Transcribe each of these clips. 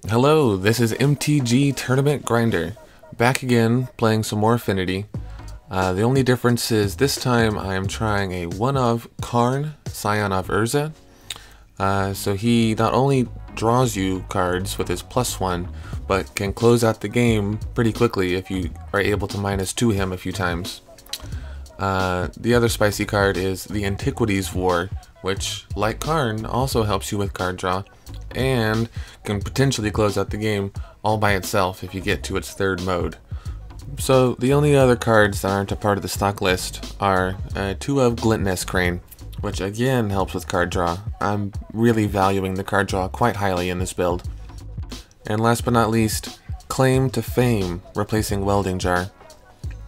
Hello, this is MTG Tournament Grinder, back again playing some more Affinity. The only difference is this time I am trying a 1-of Karn, Scion of Urza. So he not only draws you cards with his +1, but can close out the game pretty quickly if you are able to -2 him a few times. The other spicy card is the Antiquities War, which, like Karn, also helps you with card draw, and can potentially close out the game all by itself if you get to its third mode. So the only other cards that aren't a part of the stock list are 2-of Glintnest Crane, which again helps with card draw. I'm really valuing the card draw quite highly in this build. And last but not least, Claim to Fame, replacing Welding Jar.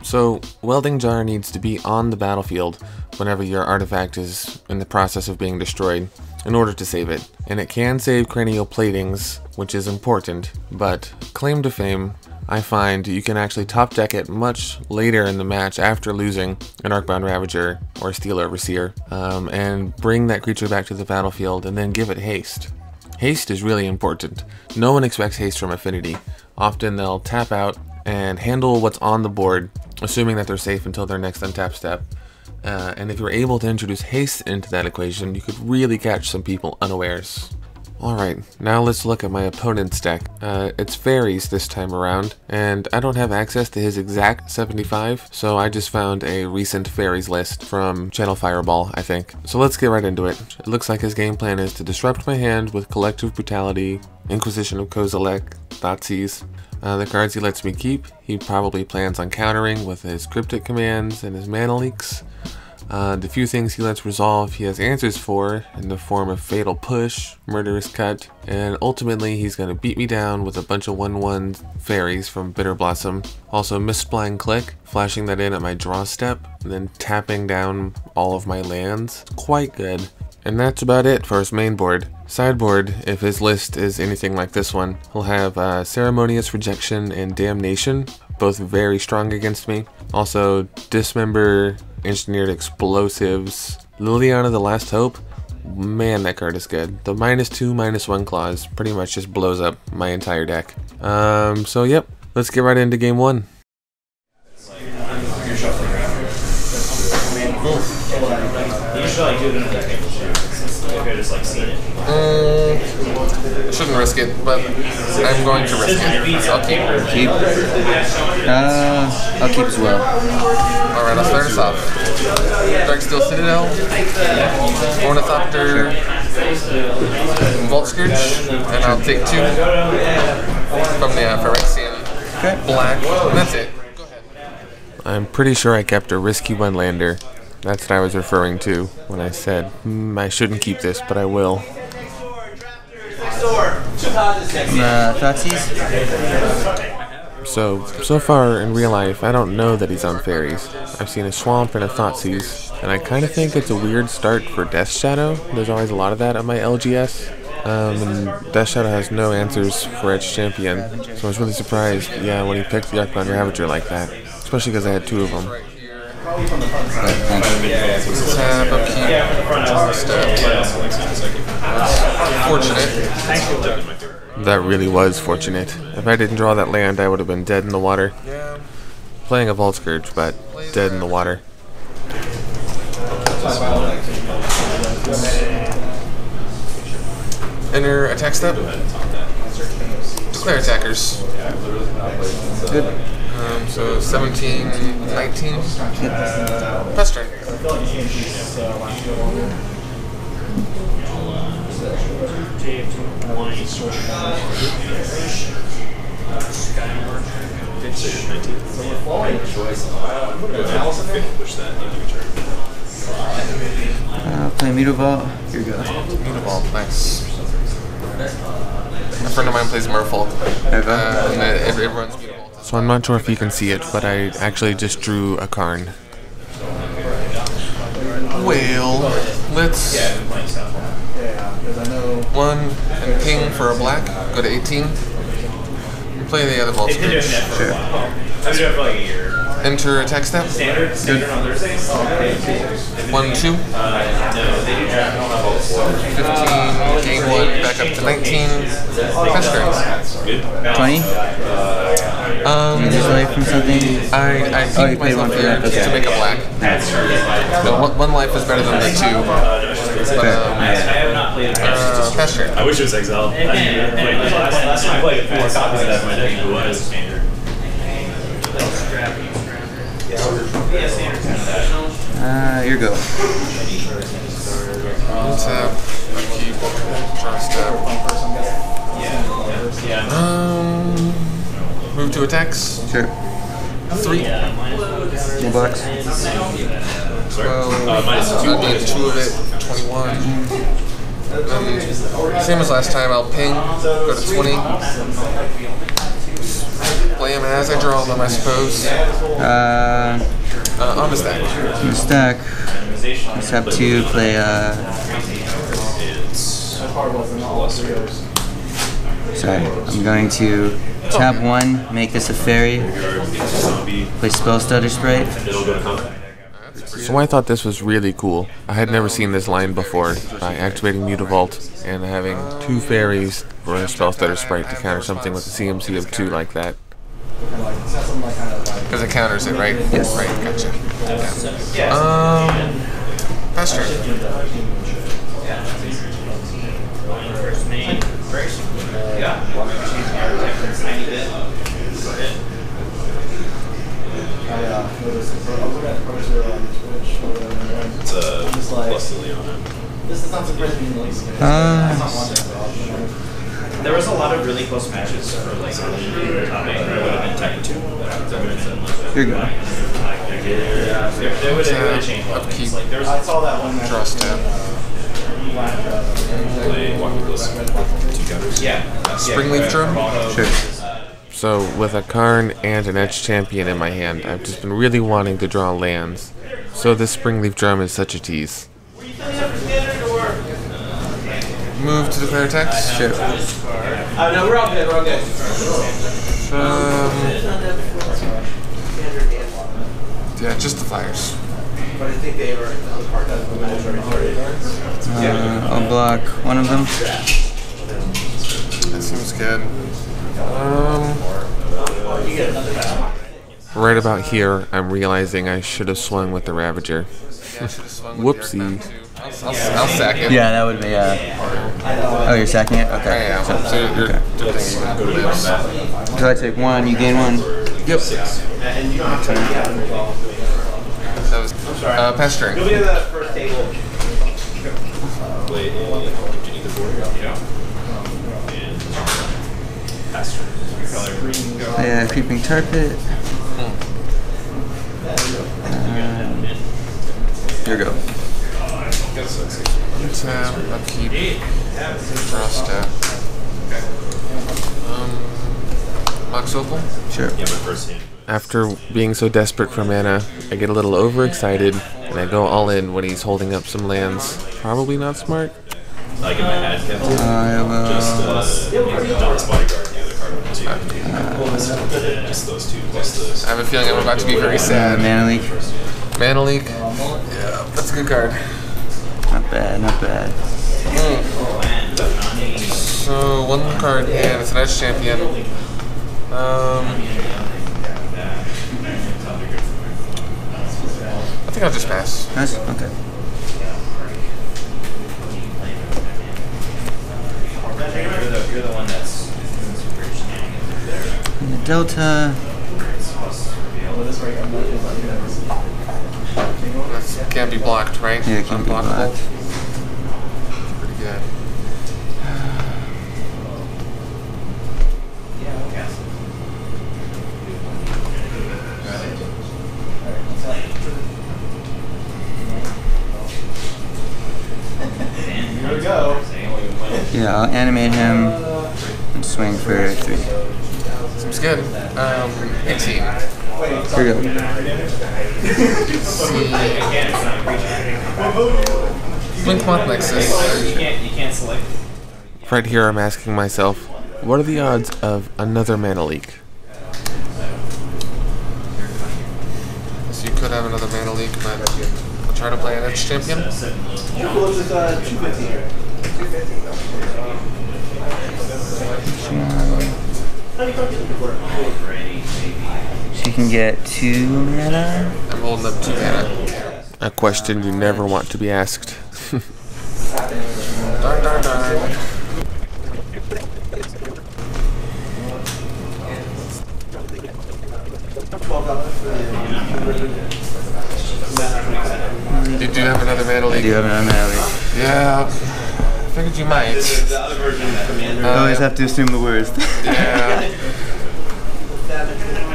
So, Welding Jar needs to be on the battlefield whenever your artifact is in the process of being destroyed in order to save it. And it can save cranial platings, which is important, but Claim to Fame, I find you can actually top deck it much later in the match after losing an Arcbound Ravager or Steel Overseer, and bring that creature back to the battlefield and then give it haste. Haste is really important. No one expects haste from Affinity. Often they'll tap out and handle what's on the board, assuming that they're safe until their next untap step. And if you're able to introduce haste into that equation, you could really catch some people unawares. Alright, now let's look at my opponent's deck. It's Faeries this time around, and I don't have access to his exact 75, so I just found a recent Faeries list from Channel Fireball, I think. So let's get right into it. It looks like his game plan is to disrupt my hand with Collective Brutality, Inquisition of Kozilek, Thoughtseize. The cards he lets me keep, he probably plans on countering with his cryptic commands and his mana leaks. The few things he lets resolve, he has answers for in the form of Fatal Push, Murderous Cut, and ultimately he's going to beat me down with a bunch of 1/1 Faeries from Bitter Blossom. Also Mistblind Click, flashing that in at my draw step, and then tapping down all of my lands. It's quite good. And that's about it for his main board. Sideboard, if his list is anything like this one, he'll have Ceremonious Rejection and Damnation, both very strong against me. Also, Dismember, Engineered Explosives, Liliana the Last Hope. Man, that card is good. The -2, -1 clause pretty much just blows up my entire deck. So yep, let's get right into game one. I shouldn't risk it, but I'm going to risk it. So I'll keep. I'll keep as well. Alright, I'll start us off. Darksteel Citadel, Ornithopter, Vault Scourge, and I'll take 2 from the Phyrexian Black, and that's it. Go ahead. I'm pretty sure I kept a risky one-lander. That's what I was referring to when I said, I shouldn't keep this, but I will. Thoughtseize? So far in real life, I don't know that he's on Faeries. I've seen a Swamp and a Thoughtseize, and I kind of think it's a weird start for Death Shadow. There's always a lot of that on my LGS. And Death Shadow has no answers for its champion, so I was really surprised, when he picked the Arcbound Ravager like that, especially because I had 2 of them. Tap, upkeep, draw step. Fortunate. That really was fortunate. If I didn't draw that land, I would have been dead in the water. Playing a Vault Scourge, but dead in the water. Enter attack step. Declare attackers. Good. So 17, 19. Pass turn. Play Mito Vault. Here you go. Mito Vault, nice. A friend of mine plays Merfolk, and everyone's Mito Vault. So I'm not sure if you can see it, but I actually just drew a Karn. Well, let's 1 and ping for a black, go to 18, and play the other Vault Scourge. Sure. I've been doing it for like a year. Enter attack step. Standard on Thursdays. 1, 2. 15, gain 1, back up to 19. Pass turn. 20? You lose life from something? I Oh, you think paid myself 1 for here that. just to make a black. But one life is better than the 2. But, pass turn. I wish it was exiled. Last time I played 4 copies of that, my deck was standard. Your go. Tap, upkeep, draw step. Move to attacks. Sure. 3. More blocks. 12. I need 2 of it. 21. Same as last time, I'll ping, go to 20. Play them as I draw them, I suppose. On the stack. On the stack. Just have to play, sorry, I'm going to tap 1, make this a fairy, play Spell Stutter Sprite. So I thought this was really cool. I had never seen this line before, by activating Mutavault and having 2 fairies for a Spell Stutter Sprite to counter something with a CMC of 2 like that. Because it counters it, right? Yes. Right, gotcha. Yeah. Pass turn. It's a plus Liliana. There was a lot of really close matches for like top 8. There would have been Tech 2. Here you go. They would have changed a lot of things. Like, I saw that one. Draw step. Play Walking Close. 2 counters. Yeah. Springleaf Drum? Sure. So, with a Karn and an Edge Champion in my hand, I've just been really wanting to draw lands. So this Springleaf Drum is such a tease. Move to declare attacks? Sure. No, we're all good. We're all good. Yeah, just the flyers. But I think they were I'll block 1 of them. That seems good. Right about here, I'm realizing I should have swung with the Ravager. Whoopsie. I'll sack it. Yeah, that would be, oh, you're sacking it? Okay. Yeah, so you're doing lives. So I take 1, you gain 1. Yep. That was pass turn. You'll be at the first table. Play Virginia 4. And pass turn. Play a Creeping Tarpit. Here you go. Tap, upkeep, draw step. Mox Opal? Sure. Yeah, my first hand. After being so desperate for mana, I get a little overexcited, and I go all in when he's holding up some lands. Probably not smart. Like in my head, Captain. I will. Just Don's Bodyguard, the other card on 2. Just those 2, plus those. I have a feeling I'm about to be very sad. Mana Leak. Mana Leak? Yeah, that's a good card. Not bad, not bad. So, 1 card, and it's an Edge Champion. I think I'll just pass. Nice, okay. You're the one that's And the Delta. That can't be blocked, right? Yeah, it can't be Unblockable. blocked. Pretty good. Here we go. Yeah, I'll animate him and swing for 3. Seems good. 18. Here you go. Blinkmoth Nexus. You can't select. Right here, I'm asking myself, what are the odds of another Mana Leak? could have another mana leak, but I'll try to play an edge champion. She can get 2 mana. I'm holding up 2 mana. A question you never want to be asked. Darn, darn, darn. Did you have another mana leak? I do have another mana leak. Yeah, figured you might. I always have to assume the worst. Yeah.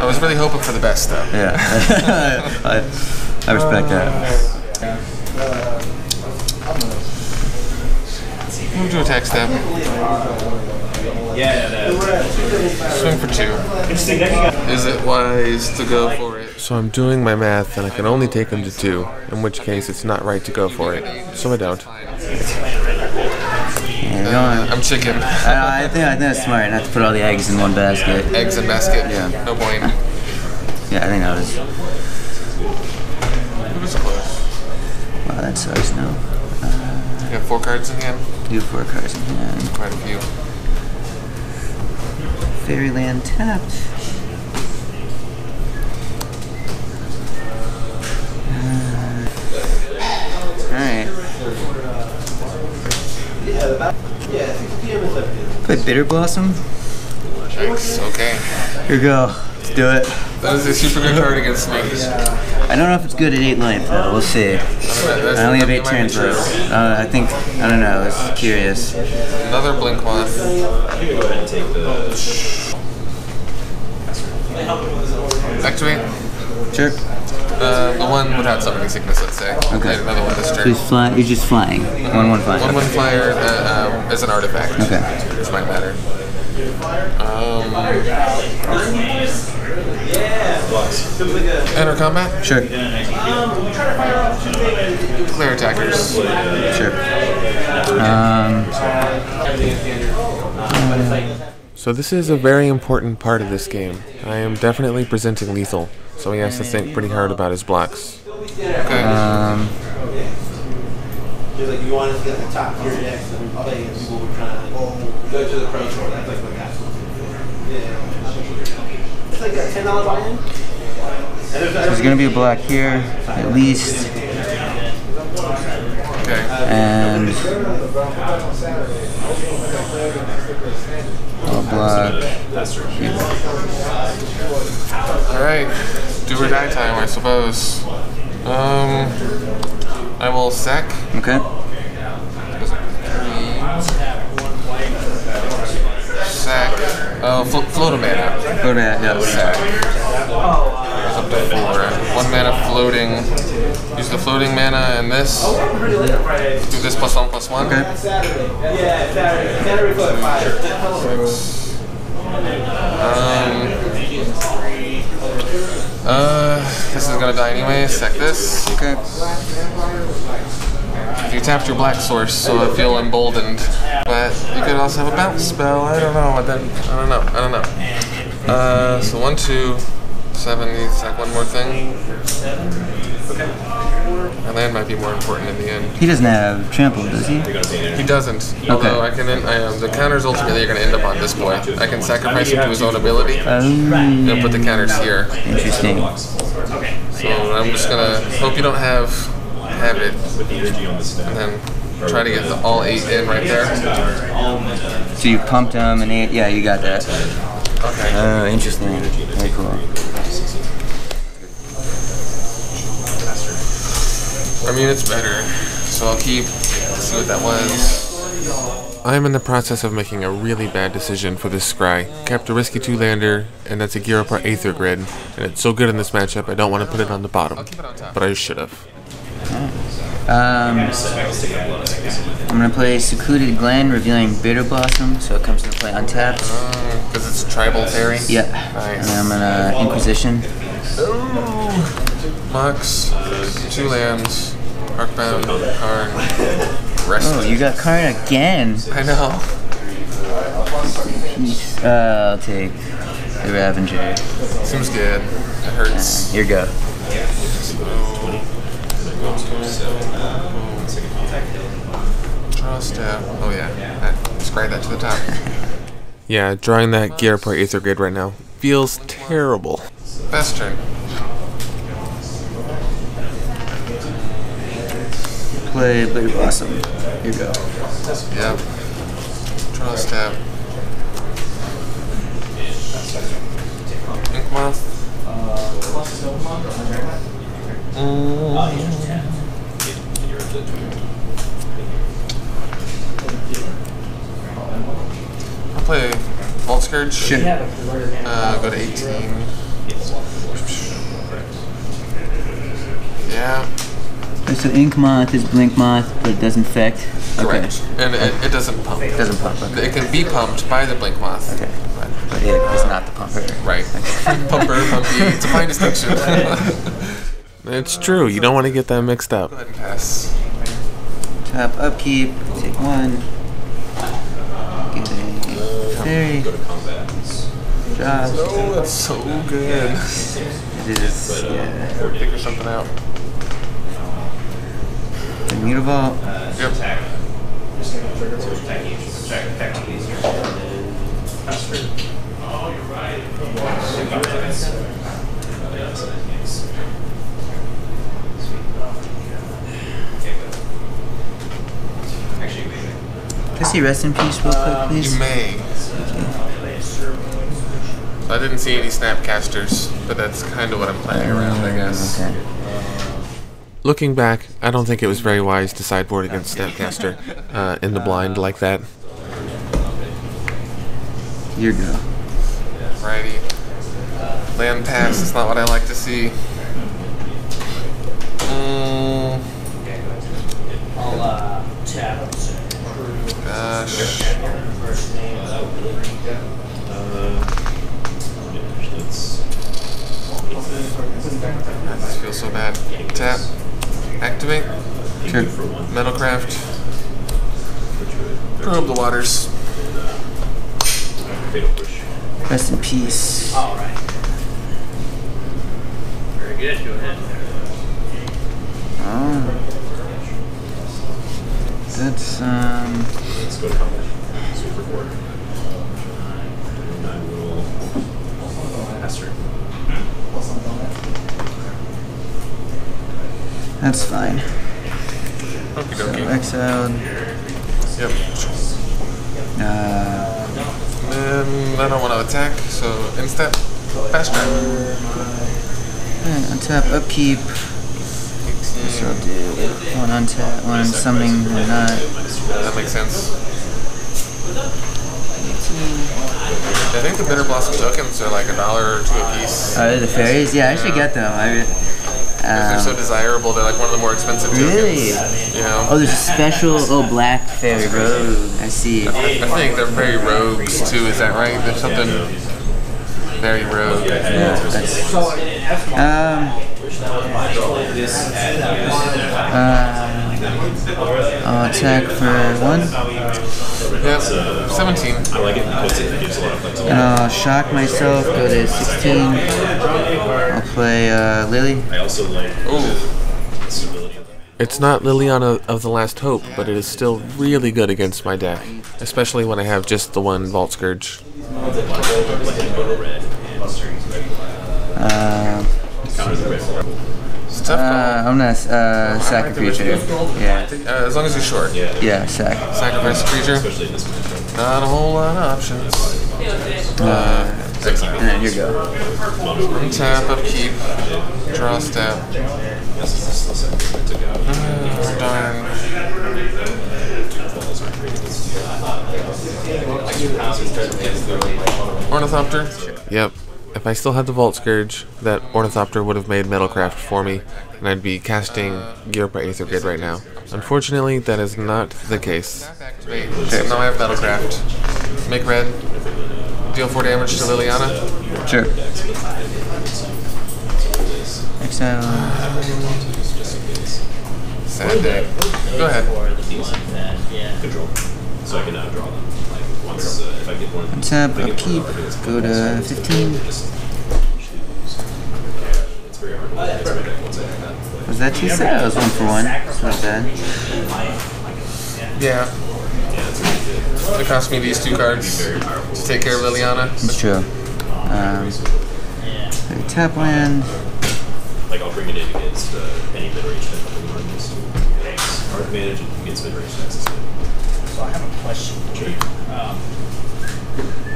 I was really hoping for the best, though. Yeah. I respect that. Move to attack step. Swing for 2. Is it wise to go for it? So I'm doing my math and I can only take him to 2, in which case it's not right to go for it. So I don't. I'm chicken. I think that's smart not to put all the eggs in one basket. Eggs in basket? Yeah. No point. Yeah, I think that was. It was close. Wow, that sucks now. You have 4 cards in hand? You have 4 cards in hand. Quite a few. Fairyland tapped. Alright. Play Bitter Blossom. Thanks. Okay. Here we go. Let's do it. That is a super good card against me. I don't know if it's good at 8 life though. We'll see. I only have 8 turns left. I don't know. I was curious. Another Blink Moth. Activate. Sure. The one without summoning sickness, let's say. Okay. And another one this turn. So you're just flying. 1/1 flying. 1/1 flyer as an artifact. Okay. Which might matter. Enter combat? Sure. Clear attackers. Sure. So this is a very important part of this game. I am definitely presenting lethal, so he has to think pretty hard about his blocks. Okay. Just like you wanted to get the top tier decks and play, and people were trying to go to the pro tour. That's like what that's. Yeah. It's like a $10 buy-in. There's gonna be a block here, at least. Okay. And I'll block here. Alright. Do or die time, I suppose. I will sack. Okay. Sack. Oh, float a mana. Go to that, yeah. Sack. It's up to 4. 1 mana floating. Use the floating mana and this. Do this +1/+1. Okay. Yeah, Saturday for 5. This is gonna die anyway. Sack this. Okay. You tapped your black source, so I feel emboldened. But you could also have a bounce spell. I don't know. I don't know. So 1, 2, 7. You sack one more thing. My land might be more important in the end. He doesn't have trample, does he? He doesn't. Although I can, the counters ultimately are going to end up on this boy. I can sacrifice him to his own ability and put the counters here. Interesting. So I'm just gonna hope you don't have it, and then try to get all 8 in right there. So you pumped him and 8. Yeah, you got that. Okay. Oh, interesting. Very cool. I mean, it's better, so I'll keep. Let's see what that was. I'm in the process of making a really bad decision for this scry. Kept a risky 2-lander, and that's a Gear Apart Aether Grid, and it's so good in this matchup I don't want to put it on the bottom, but I should have. I'm gonna play Secluded Glen, revealing Bitter Blossom, so it comes into play untapped. Because it's tribal fairy? Yeah. Nice. And I'm gonna Inquisition. Ooh. Mox, 2 lands, Arcbound, Karn, Rest. Oh, you got Karn again. I know. I'll take the Ravager. Seems good. It hurts. Here you go. Draw step. Oh yeah, scry that to the top. Yeah, drawing that gear per Aether Grid right now feels terrible. Fast turn. Play Blade Blossom. Here you go. Yep. Draw step. Ink Moth. I'll play Vault Scourge. Sure. Go to 18. Yeah. So Ink Moth is Blink Moth, but it doesn't affect. Correct. Okay. And it doesn't pump. It doesn't pump. Okay. It can be pumped by the Blink Moth. Okay. But it is not the pumper. Right. Pumper, pumpy. It's a fine distinction. It's true. You don't want to get that mixed up. Go ahead and pass. Tap upkeep. Take one. Get a fairy. Go to combat. Job. Oh, that's so good. It is. Yeah. Figure something out. Mutavault. Yep. Can I see Rest in Peace real quick, please? You may. I didn't see any Snapcasters, but that's kind of what I'm playing around, I guess. Okay. Looking back, I don't think it was very wise to sideboard against Snapcaster in the blind like that. Here you go. Righty. Land pass is not what I like to see. Gosh. This feels so bad. Tap. Activate. Sure. Metalcraft. Probe the waters. Rest in Peace. Alright. Very good, go ahead. Oh. That's, Let's go to combat. Super board. I will pass turn. that's fine. Okie So dokie. exiled. Yep. And I don't want to attack, so instead, fast track. Untap, upkeep. So I'll do one untap, one summoning, one not. That makes sense. I think the Bitter Blossom tokens are like $1 or $2 a piece. Oh, the fairies? Yeah, I should get them. They're so desirable. They're like one of the more expensive tokens. Really? You know? Oh, there's a special, black fairy rogue. I see. I think they're very rogues too. Is that right? There's something very rogue. Yeah, that's, I'll attack for 1. Yep. 17. I like it because it gives a lot of flexibility. And I'll shock myself, go to 16. I'll play Lily. I also like the stability of that. It's not Liliana of the Last Hope, but it is still really good against my deck, especially when I have just the one Vault Scourge. It's a tough call. I'm gonna sack a creature. Yeah. As long as you're short. Yeah, sack. Sacrifice a creature. Especially in this matchup. Not a whole lot of options. And then here you go. Untap, upkeep, draw step. Darn. Ornithopter? Yep. If I still had the Vault Scourge, that Ornithopter would have made Metalcraft for me, and I'd be casting Gear by Aether Grid right now. Unfortunately, that is not the case. Okay, now I have Metalcraft. Make red. Deal 4 damage to Liliana. Sure. Exile. Sad day. Go ahead. Control. So I can now draw them. Like once if I get one. Untap, upkeep, go to 15. It's very hard to get my deck once I have Was that 2 set? That was 1 for 1. It's not bad. Yeah. It cost me these 2 cards to take care of Liliana. It's true. Tap land. Like I'll bring it in against any mid-range deck. Card advantage against mid-range decks. So I have a question.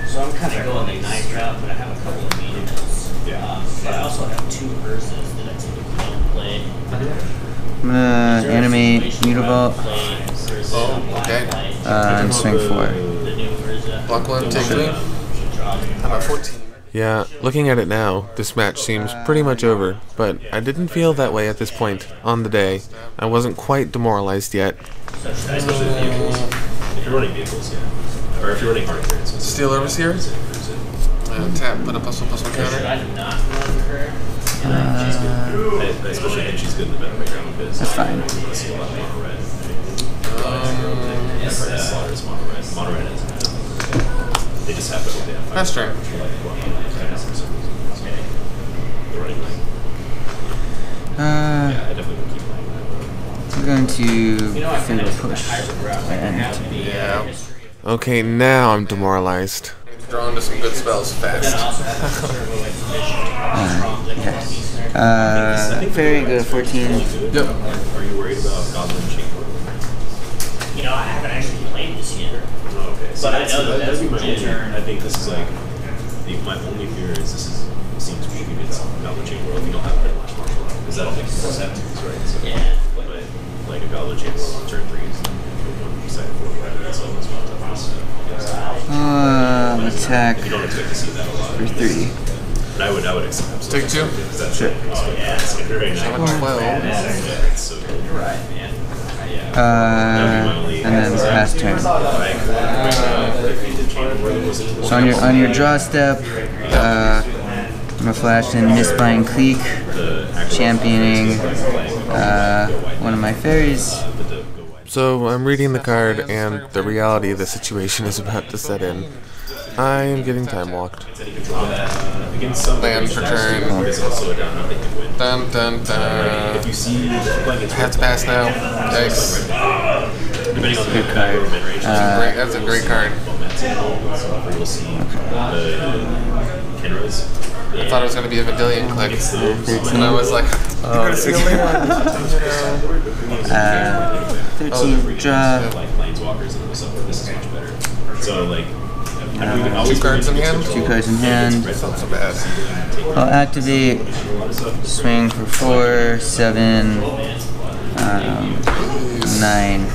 So I'm kind of going the knife route, but I have a couple of mediums. Yeah. But I also have 2 Ursas that I typically don't play. I'm gonna animate Mutavault Oh, okay. and swing 4. The new Ursa. Block 1, take 3. How about 14? Yeah, looking at it now, this match seems pretty much over, but I didn't feel that way at this point on the day. I wasn't quite demoralized yet. Especially vehicles. If you're running vehicles, yeah. Or if you're running hard clearances. Steel Overseer? Tap, put a +1/+1 counter. I did not run her. I especially think she's good in the meta right now because That's fine. I see a lot of mono red. Slaughters mono red. Mono red is they just have to they have Fast turn. I definitely would keep playing that. I'm going to fatal push. Yeah. Okay, now I'm demoralized. Drawn to some good spells fast. Fairy, go to 14. Yep. Are you worried about Goblin Chamber? You know, I haven't actually played this yet. Oh, okay. So But I know that that's my my turn. I think this is like my only fear is seems weak against Goblin Chamber if you don't have a much martial art because that'll make you more settings, right? So, Yeah. But like a Goblin Chamber on turn 3 is one second 4 right? That's almost not tough. Attack You don't expect to see that a lot. for 3. But I would accept. Take 2. That's sure. Right now. 12. So You're right, man. And then pass turn. So on your draw step, I'm gonna flash in Mistbind Clique, championing one of my fairies. So I'm reading the card, and the reality of the situation is about to set in. I am getting time walked. Land for turn. Dun dun dun. Have to pass now. Yikes. Good card. That's a great card. I thought it was going to be a Vidillion click. And I was like, you're going to see 13 draw. So like, 2 cards in hand? 2 cards in hand. Not so bad. I'll activate, swing for 4, 7, 9.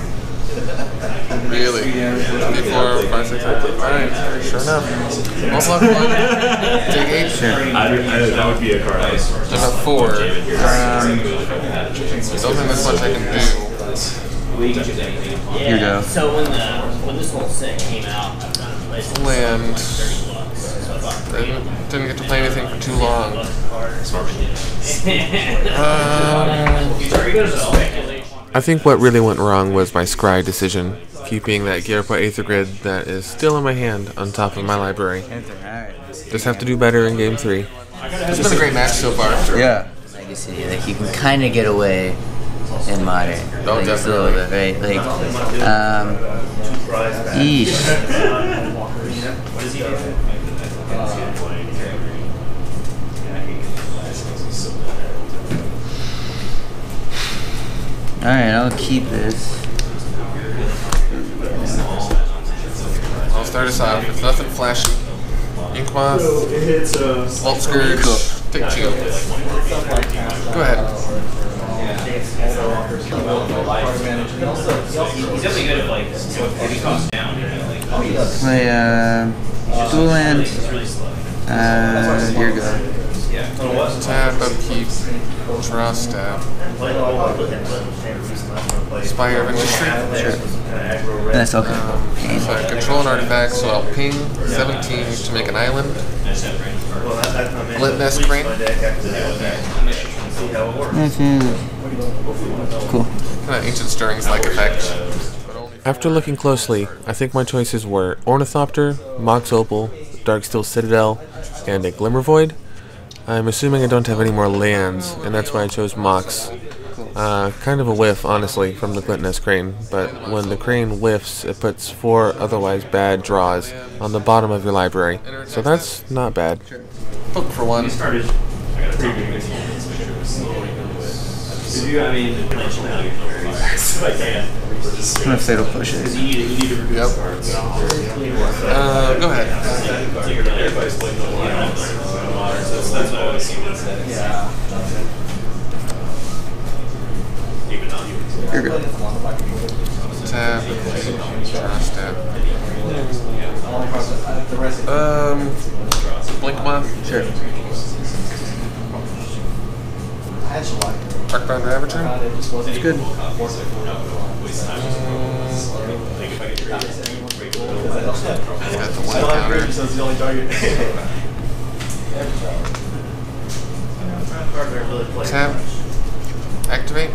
Really? 3, 4, 5, 6, 7. Alright, sure enough. Most luck 1. Take 8. Sure. That would be a card. I got 4. Don't think there's much I can do. Here you go. So when this whole set came out, I've done a place Land. $30. So I thought, Didn't get to play anything for too long. I think what really went wrong was my scry decision, keeping that Gyarpa Aether Grid that is still in my hand on top of my library. Just have to do better in game 3. It's been a great match so far. Yeah. Legacy, like you can kind of get away in modern. Oh, like, just a little bit, right? Like, yeesh. Alright, I'll keep this. I'll start us off. It's nothing flashy. Inkmoth, Vault Scourge, take 2. Go ahead. Play dual land. Here you go. Tap, upkeep, draw step. Spire of Industry. Sure. That's okay. So I control an artifact, so I'll ping 17 to make an island. Litness Crane. Cool. Kind of Ancient Stirrings-like effect. After looking closely, I think my choices were Ornithopter, Mox Opal, Darksteel Citadel, and a Glimmer Void. I'm assuming I don't have any more lands, and that's why I chose Mox. Kind of a whiff, honestly, from the Glitness Crane, but when the Crane whiffs, it puts 4 otherwise bad draws on the bottom of your library, so that's not bad. Book for one. I'm gonna fatal push it. Yep. Go ahead. You're good. Tap. Tap. Blink Moth. Sure. Darkbound Ravager. It's good. Got the one counter. Tap. Activate.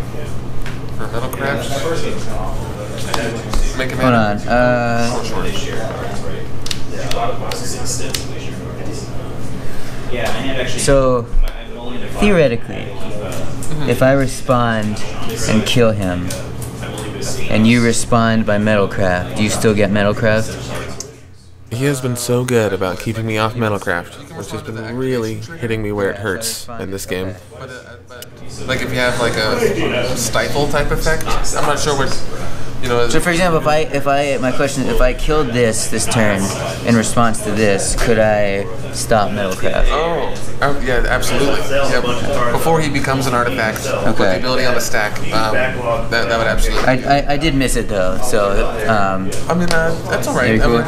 For Metalcraft. Make a Hold on. So theoretically, if I respond and kill him, and you respond by Metalcraft, do you still get Metalcraft? He has been so good about keeping me off Metalcraft, which has been really hitting me where it hurts in this game. Like if you have like a stifle type effect, I'm not sure what, you know. So for example, my question is, if I killed this turn in response to this, could I stop Metalcraft? Oh, yeah, absolutely. Yeah, before he becomes an artifact with the ability on the stack, that would absolutely. I did miss it though, so. I mean, that's all right. Cool?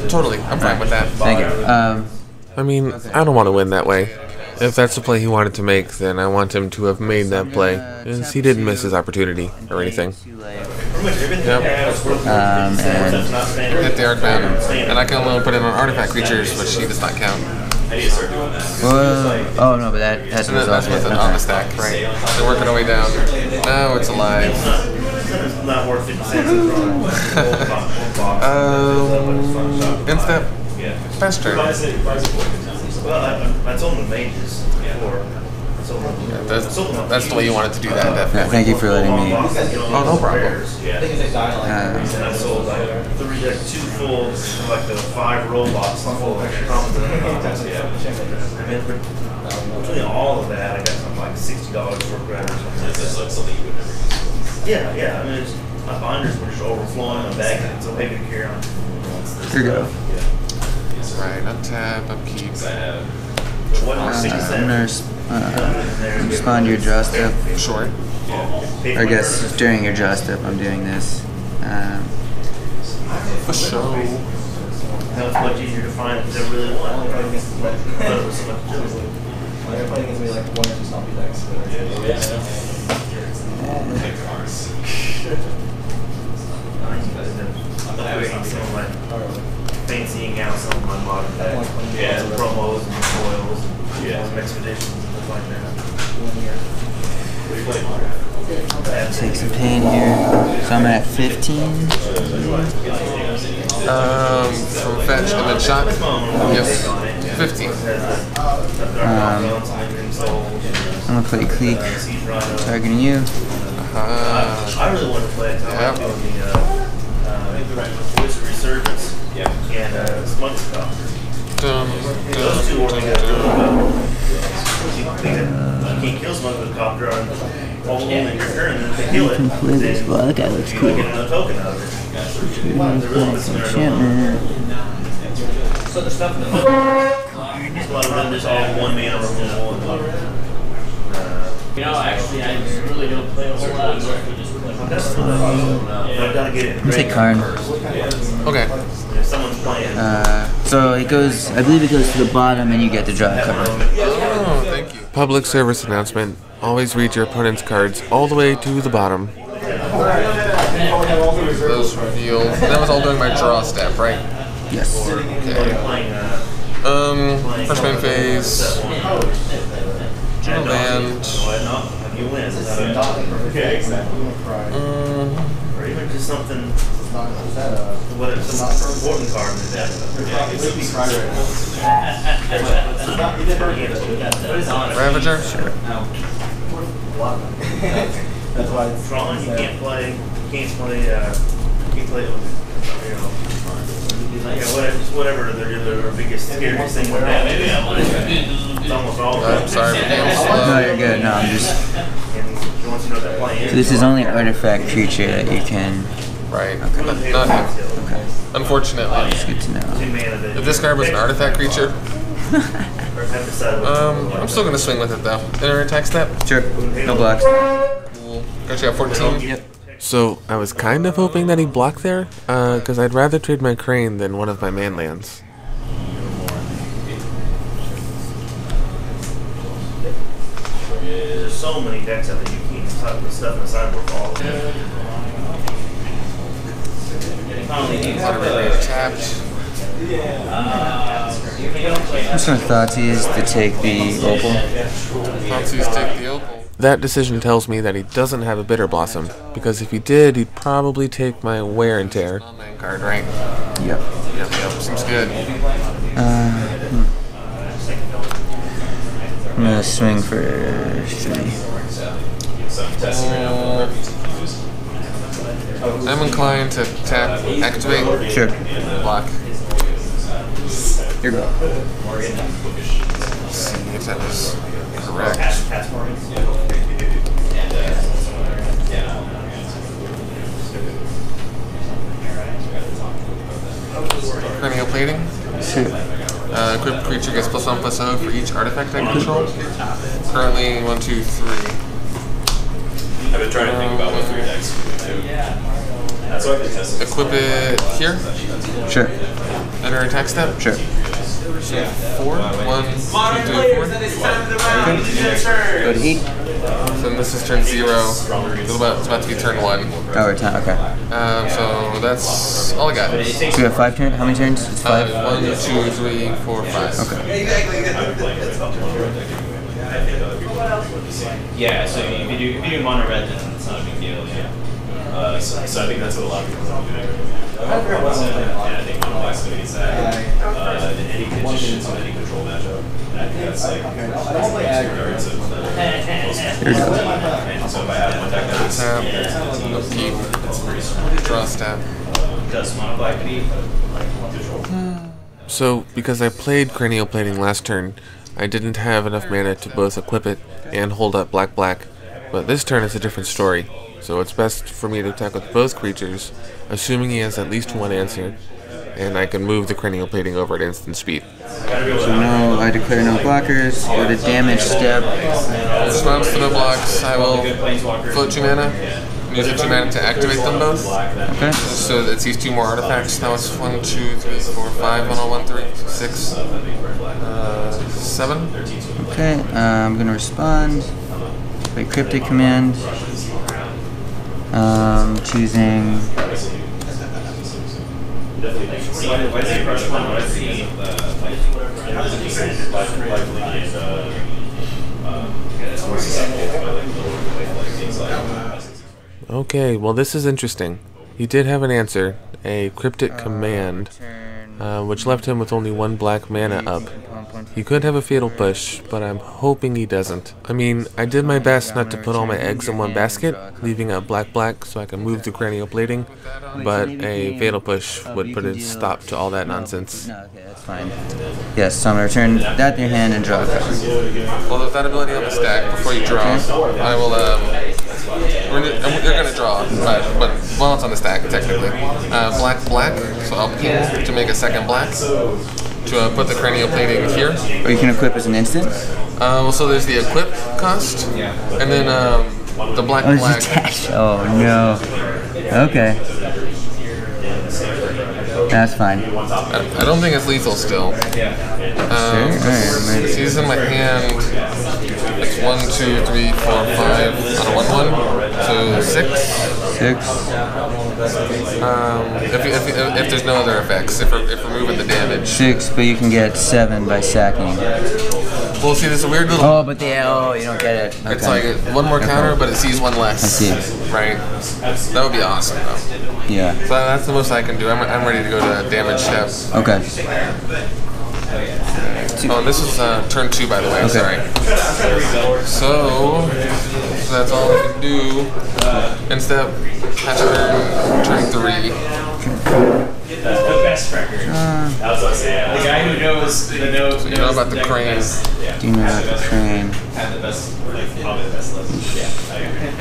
Totally, I'm fine with that. Thank you. I mean, I don't want to win that way. If that's the play he wanted to make, then I want him to have made that play, since he didn't miss his opportunity or anything. Yep. And Hit the Arcbound, and I can only put it on artifact creatures, which he does not count. oh no, but that has to So that's with it on the stack, right? They're working our way down. Now it's alive. Instep. Best turn. Well, I told him the mages before. That's the way you wanted to do that, definitely. Yeah, thank you for letting me. Oh, no problem. I sold like 2 full, like the 5 robots, full of extra commons. Between all of that, I got something like $60 for credit or something. That's like something you would never use. Yeah. I mean, my binders were just overflowing. My bag got so heavy to carry on. Here you go. Right, untap, upkeep. I'm gonna respond to your draw step. Sure. Or I guess during your draw step, I'm doing this. For sure. Now it's much easier to find if they really want. But it was so much difficult. They're playing against me like 1 or 2 stompy decks. Fancying out some of my modern decks. Yeah, some promos and foils and some expeditions and stuff like that. Take some pain here. So I'm at 15. From fetch and then shot? Yes. 15. I'm gonna play Cleek. Targeting you. I really want to play it. I like doing the Voice of Resurgence and Smug's Copter. Those 2 work together. You can't kill Smug's Copter on all in your turn, and if they kill it, then Well, that guy looks cool. you get another token out of it. Enchantment. So the stuff in the book, a lot of them is all 1 mana removal. You know, actually, I really don't play a whole lot. I just play. I've got to get it. I'm gonna take Karn. Okay. If someone's playing. So it goes, I believe it goes to the bottom and you get to draw a card. Oh, thank you. Public service announcement. Always read your opponent's cards all the way to the bottom. Those reveal. That was all during my draw step, right? Yes. Okay. First main phase. General band. You win. Or even just something. What if some important card in that? Ravager? Sure. That's why it's Drawing, you can't play, you know, whatever their biggest scariest thing with that. It's almost all I'm sorry for being slow. No, you're good. No, I'm just. and once you know they're playing. So this is only an artifact creature that you can. Right. Okay. Not him. Okay. Unfortunately. It's good to know. If this card was an artifact creature, I'm still gonna swing with it though. Enter attack step. Sure. No blocks. Cool. Got you at 14. Yep. So I was kind of hoping that he'd block there, because I'd rather trade my Crane than one of my man lands. There's so many decks out there you can't type the stuff in the sideboard for all of them. Tapped. What's my thoughts is to take the opal. Nazis take the opal. That decision tells me that he doesn't have a Bitter Blossom, because if he did, he'd probably take my Wear and Tear. Main card, right? Yep. Yep, seems good. I'm gonna swing for 3. I'm inclined to tap, activate, Sure. block. You're good. Let's see if that was correct. Cranial plating. Equipped creature gets +1/+0 for each artifact I control. Currently 1, 2, 3. I've been trying to think about what 3 decks we do. That's why I've been testing. Equip it here. Sure. Enter attack step. Sure. 4. 1, 2, 3, 4. Go to 8. So this is turn 0. It's about to be turn 1. Oh, time. Okay. So that's all I got. So we have 5 turns. How many turns? It's 5. 1, 2, 3, 4, 5. Okay. Yeah, so if you do mono red, then it's not a big deal. Yeah. So I think that's what a lot of people are doing. And I think mono black's going to be sad. In any conditions, in any control matchup. And I think that's like 2 cards of and so if I have one deck that's Upkeep. it's pretty strong. Draw step. Does mono black need control? So, because I played Cranial Plating last turn, I didn't have enough mana to both equip it and hold up black. But this turn is a different story, so it's best for me to attack with both creatures, assuming he has at least one answer, and I can move the Cranial Plating over at instant speed. So now I declare no blockers. Go to damage step. In response to no blocks, I will float 2 mana, and use the 2 mana to activate them both. Okay. So it sees 2 more artifacts. Now it's 1, 2, 3, 4, 5, 1, 1, 3, 6, 7. Okay. I'm gonna respond. By cryptic command. Choosing. Okay, well this is interesting. He did have an answer, a cryptic command, which left him with only 1 black mana up. He could have a Fatal Push, but I'm hoping he doesn't. I mean, I did my best not to put all my eggs in one basket, leaving out black so I can move the Cranial Plating, but a Fatal Push would put a stop to all that nonsense. No, okay, that's fine. Yes, so I'm gonna return that to your hand and draw a card. Well, with that ability on the stack, before you draw, I will, you're gonna draw, but while it's on the stack, technically. Black, so I'll ping to make a second black. To put the Cranial Plating here. Or you can equip as an instant? Well, so there's the equip cost, and then the black. Oh, it's attached. Oh, no. Okay. That's fine. I don't think it's lethal still. He's in my hand. It's 1, 2, 3, 4, 5 on a 1/1. So 6. 6. If there's no other effects, if we're moving the damage. 6, but you can get 7 by sacking. Well, see, there's a weird little. Oh, but you don't get it. Okay. It's like 1 more counter, but it sees 1 less. I see. Right. That would be awesome, though. Yeah. So that's the most I can do. I'm ready to go to damage step. Okay. Oh, this is turn 2, by the way. Okay. Sorry. So that's all I can do. End step, pass turn 3. The best record. That was what I was saying. The guy who knows the note. So you know about the crane. Yeah. Do you know about the crane? Had the best, like, probably the best list. Yeah, I agree.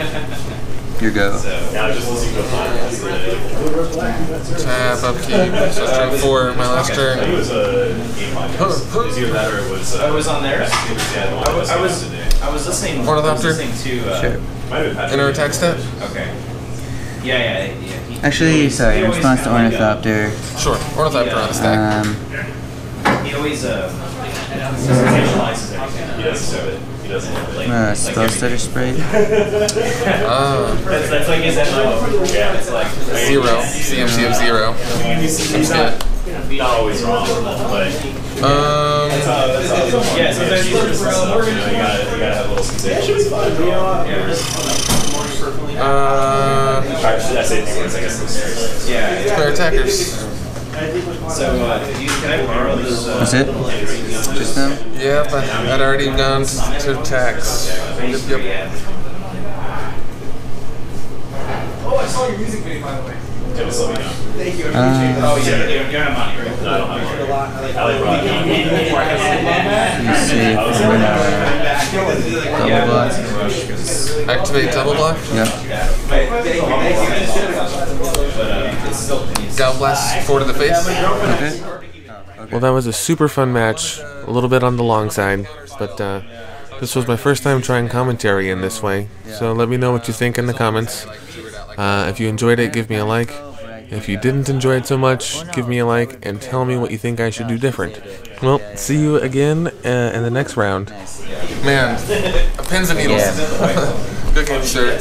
Your go. So now just listening to a podcast. Tab, upkeep, so turn 4, my last turn. I think it was a game podcast. It was either that or it was. I was on there. I was listening. Ornithopter? Sure. Inner attack step? Okay. Yeah. Actually, sorry, in response to Ornithopter, Sure, Ornithopter on the stack. He always visualizes everything. He doesn't like. Spell stutter spray. That's like his MO. Yeah, it's like 0. CMC of 0. Seems good. Not always wrong, but yeah, sometimes you just you gotta have a little sensations. That's it. I guess. Yeah. Square attackers. So, can I borrow this? That's it? Just them? Yep, I'd already gone to attacks. Yep. Oh, I saw your music video, by the way. Just let me know. Thank you. Oh, yeah, you don't have money, right? No, I don't have money. I like rock. You save double block. Activate double block. Yep. Gal Blast 4 to the face. Okay. Well, that was a super fun match. A little bit on the long side, but this was my first time trying commentary in this way. So let me know what you think in the comments. If you enjoyed it, give me a like. If you didn't enjoy it so much, give me a like and tell me what you think I should do different. Well, see you again in the next round. Man, pins and needles. Yeah. Good game, sir.